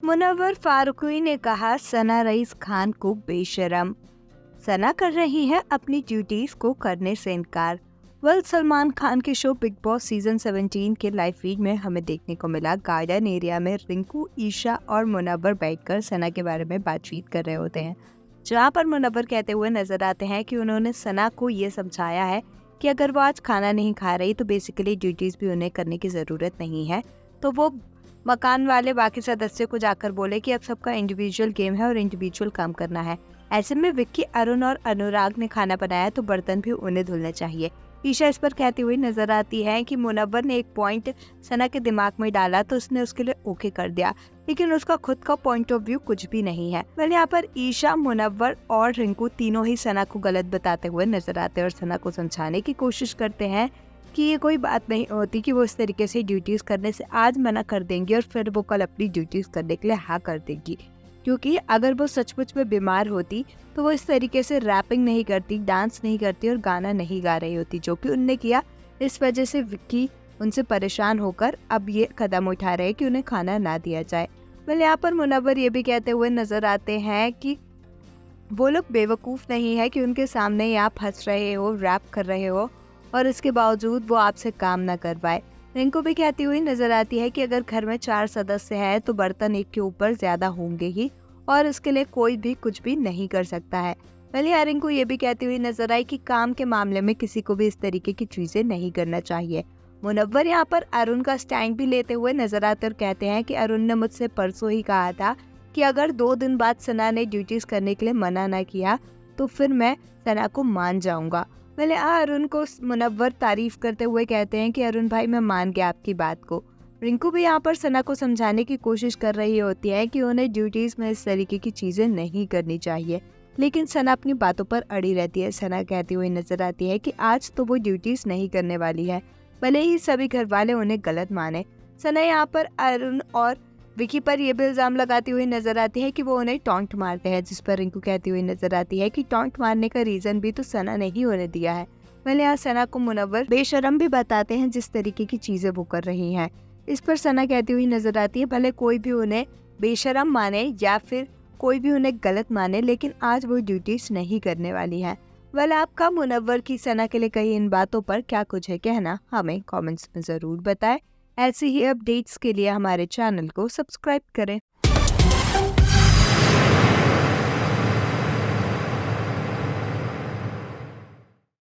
मुनव्वर फारूकी ने कहा सना रईस खान को बेशरम। सना कर रही है अपनी ड्यूटीज को करने से इनकार। सलमान खान के शो बिग बॉस सीजन 17 के लाइव फीड में हमें देखने को मिला गार्डन एरिया में रिंकू, ईशा और मुनव्वर बैठकर सना के बारे में बातचीत कर रहे होते हैं, जहां पर मुनव्वर कहते हुए नजर आते हैं कि उन्होंने सना को ये समझाया है कि अगर वो आज खाना नहीं खा रही तो बेसिकली ड्यूटीज भी उन्हें करने की ज़रूरत नहीं है, तो वो मकान वाले बाकी सदस्यों को जाकर बोले कि अब सबका इंडिविजुअल गेम है और इंडिविजुअल काम करना है। ऐसे में विक्की, अरुण और अनुराग ने खाना बनाया तो बर्तन भी उन्हें धुलने चाहिए। ईशा इस पर कहती हुई नजर आती है कि मुनव्वर ने एक पॉइंट सना के दिमाग में डाला तो उसने उसके लिए ओके कर दिया, लेकिन उसका खुद का पॉइंट ऑफ व्यू कुछ भी नहीं है। वह यहाँ पर ईशा, मुनव्वर और रिंकू तीनों ही सना को गलत बताते हुए नजर आते हैं और सना को समझाने की कोशिश करते हैं कि ये कोई बात नहीं होती कि वो इस तरीके से ड्यूटीज करने से आज मना कर देंगी और फिर वो कल अपनी ड्यूटीज करने के लिए हाँ कर देंगी, क्योंकि अगर वो सचमुच में बीमार होती तो वो इस तरीके से रैपिंग नहीं करती, डांस नहीं करती और गाना नहीं गा रही होती, जो कि उनने किया। इस वजह से विक्की उनसे परेशान होकर अब ये कदम उठा रहे हैं कि उन्हें खाना ना दिया जाए। यहाँ पर मुनव्वर ये भी कहते हुए नजर आते हैं कि वो लोग बेवकूफ़ नहीं है कि उनके सामने ही आप हंस रहे हो, रैप कर रहे हो और इसके बावजूद वो आपसे काम ना कर पाए। रिंकू भी कहती हुई नजर आती है कि अगर घर में 4 सदस्य हैं तो बर्तन एक के ऊपर ज्यादा होंगे ही और इसके लिए कोई भी कुछ भी नहीं कर सकता है। यहाँ रिंकू ये भी कहती हुई नजर आई कि काम के मामले में किसी को भी इस तरीके की चीजें नहीं करना चाहिए। मुनव्वर यहाँ पर अरुण का स्टैंड भी लेते हुए नजर आते और कहते हैं कि अरुण ने मुझसे परसों ही कहा था कि अगर 2 दिन बाद सना ने ड्यूटीज करने के लिए मना ना किया तो फिर मैं सना को मान जाऊंगा। अरुण को मुनव्वर तारीफ करते हुए कहते हैं कि अरुण भाई मैं मान गया आपकी बात को। रिंकू भी यहाँ पर सना को समझाने की कोशिश कर रही होती है कि उन्हें ड्यूटीज में इस तरीके की चीजें नहीं करनी चाहिए, लेकिन सना अपनी बातों पर अड़ी रहती है। सना कहती हुई नजर आती है कि आज तो वो ड्यूटीज नहीं करने वाली है, भले ही सभी घर वाले उन्हें गलत माने। सना यहाँ पर अरुण और विकी पर यह भी इल्जाम लगाती हुई नजर आती है कि वो उन्हें टॉन्ट मारते हैं, जिस पर रिंकू कहती हुई नजर आती है कि टॉन्ट मारने का रीजन भी तो सना ने ही उन्हें दिया है। यहाँ सना को मुनव्वर बेशरम भी बताते हैं जिस तरीके की चीजें वो कर रही हैं। इस पर सना कहती हुई नजर आती है भले कोई भी उन्हें बेशरम माने या फिर कोई भी उन्हें गलत माने, लेकिन आज वो ड्यूटीज नहीं करने वाली है। आपका मुनव्वर की सना के लिए कही इन बातों पर क्या कुछ है कहना, हमें कमेंट्स में जरूर बताएं। ऐसी ही अपडेट्स के लिए हमारे चैनल को सब्सक्राइब करें।